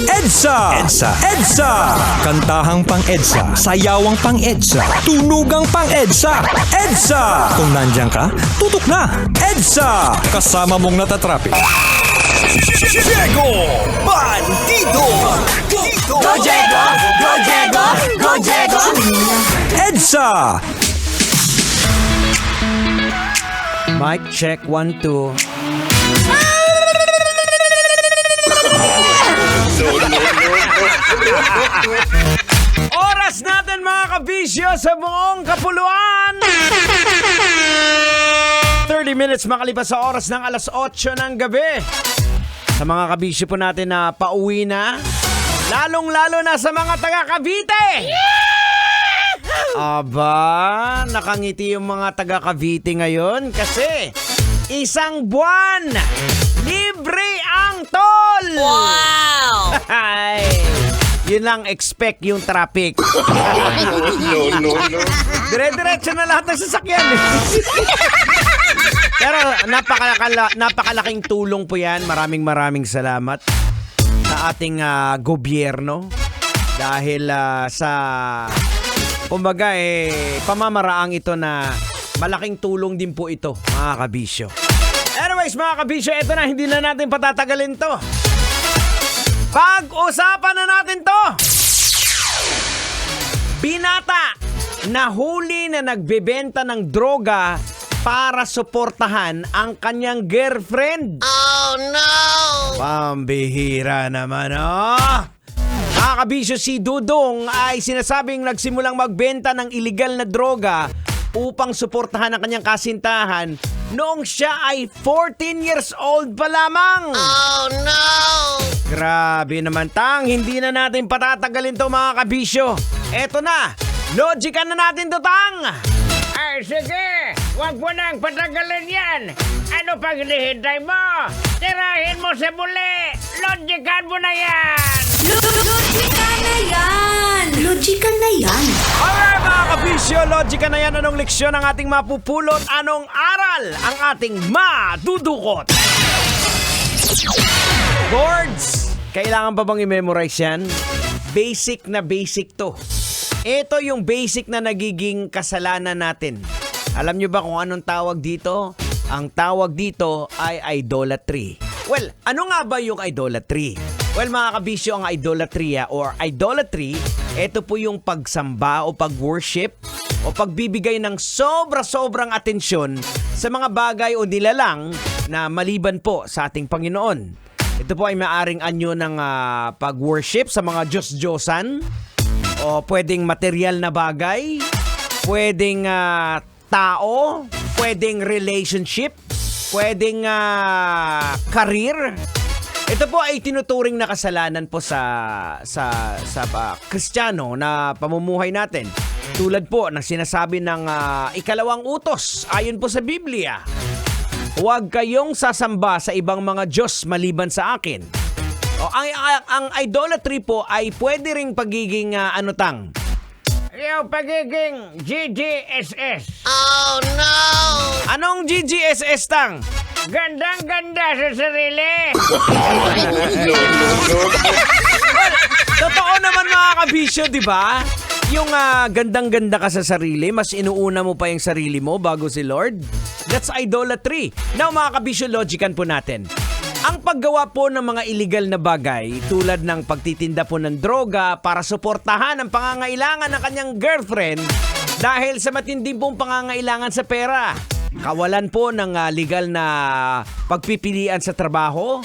EDSA! Kantahang pang-EDSA, sayawang pang-EDSA, tunugang pang-EDSA. EDSA! Kung nandyan ka, tutok na. EDSA! Kasama mong natatrapik. Diego Bandido! Go Diego! Go Diego! Go Diego! EDSA! Mic check, 1, 2. Oras natin mga kabisyo sa buong kapuluan. 30 minutes makalipas sa oras ng alas 8 ng gabi. Sa mga kabisyo po natin na pauwi na, lalong-lalo na sa mga taga Cavite. Aba, nakangiti yung mga taga Cavite ngayon kasi isang buwan, libre ang toll! Wow! Ay, yun lang, expect yung traffic. No. Dire-diretso na lahat ng sasakyan. Pero napakalaking tulong po yan. Maraming salamat sa ating gobyerno. Dahil sa, kumbaga pamamaraang ito na malaking tulong din po ito, mga kabisyo. Anyways, mga kabisyo, ito na, hindi na natin patatagalin to. Pag-usapan na natin to. Binata na huli na nagbebenta ng droga para suportahan ang kanyang girlfriend. Oh no! Pambihira naman, oh! Mga kabisyo, si Dudong ay sinasabing nagsimulang magbenta ng illegal na droga upang suportahan ang kanyang kasintahan noong siya ay 14 years old pa lamang. Oh no! Grabe naman, Tang. Hindi na natin patatagalin to, mga kabisyo. Eto na. Logican na natin to, Tang. Ay, sige. Huwag mo nang patagalan yan. Ano pang hinihintay mo? Tirahin mo sa muli. Logican mo na yan. Logican na yan! Logican na yan! Alright, mga kabisyo. Logican na yan. Anong leksyon ang ating mapupulot? Anong aral ang ating madudukot? Boards! Kailangan pa bang i-memorize yan? Basic na basic to. Ito yung basic na nagiging kasalanan natin. Alam nyo ba kung anong tawag dito? Ang tawag dito ay idolatry. Well, ano nga ba yung idolatry? Well, mga kabisyo, ang idolatria or idolatry, ito po yung pagsamba o pag-worship o pagbibigay ng sobra-sobrang atensyon sa mga bagay o nilalang na maliban po sa ating Panginoon. Ito po ay maaring anyo ng pag-worship sa mga Diyos-Diyosan o pwedeng material na bagay, pwedeng tao, pwedeng relationship, pwedeng career. Ito po ay tinuturing na kasalanan po sa Kristiyano na pamumuhay natin. Tulad po ng sinasabi ng ikalawang utos ayon po sa Biblia. Huwag kayong sasamba sa ibang mga Diyos maliban sa akin. O, ang idolatry po ay pwede ring pagiging Tang? Yung pagiging GGSS. Oh no! Anong GGSS, Tang? Gandang-ganda sa sarili. Totoo naman, mga kabisyo, di ba? Yung gandang-ganda ka sa sarili, mas inuuna mo pa yung sarili mo bago si Lord. That's idolatry. Now, mga kabisyo, logican po natin. Ang paggawa po ng mga illegal na bagay, tulad ng pagtitinda po ng droga para suportahan ang pangangailangan ng kanyang girlfriend dahil sa matinding pong pangangailangan sa pera. Kawalan po ng legal na pagpipilian sa trabaho,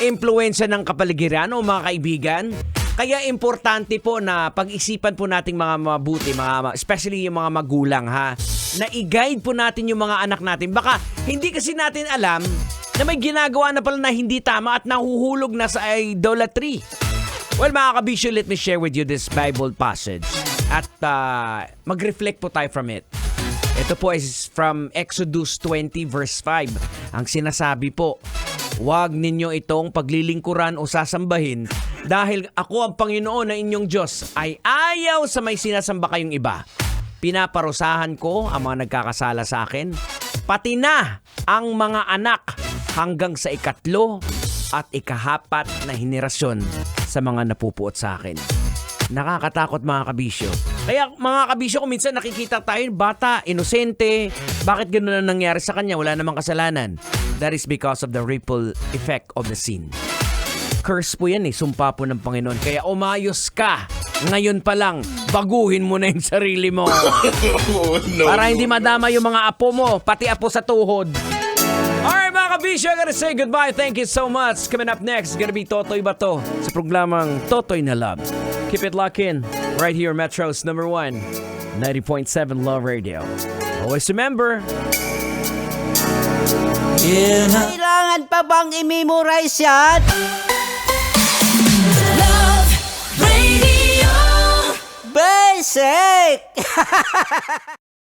impluwensya ng kapaligiran o mga kaibigan. Kaya importante po na pag-isipan po nating mga mabuti, especially yung mga magulang, na i-guide po natin yung mga anak natin. Baka hindi kasi natin alam na may ginagawa na pala na hindi tama at nahuhulog na sa idolatry. Well, mga kabisyo, let me share with you this Bible passage at mag-reflect po tayo from it. Ito po is from Exodus 20 verse 5. Ang sinasabi po, huwag ninyo itong paglilingkuran o sasambahin dahil ako ang Panginoon na inyong Diyos ay ayaw sa may sinasamba kayong iba. Pinaparusahan ko ang mga nagkakasala sa akin, pati na ang mga anak hanggang sa 3 at ikahapat na henerasyon sa mga napupuot sa akin. Nakakatakot mga kabisyo. Kaya mga kabisyo, kung minsan nakikita tayo, bata, inosente, bakit gano'n na nangyari sa kanya? Wala namang kasalanan. That is because of the ripple effect of the sin. Curse po yan sumpa po ng Panginoon. Kaya umayos ka. Ngayon pa lang, baguhin mo na yung sarili mo. Oh, no. Para hindi madama yung mga apo mo, pati apo sa tuhod. Alright mga kabisyo, I gotta say goodbye. Thank you so much. Coming up next, gonna be Totoy Bato sa programang Totoy na Love. Keep it locked in right here, Metro's number 1, 90.7 Love Radio. Always remember, Kailangan pa bang i-memorize yan? Love Radio. Basic!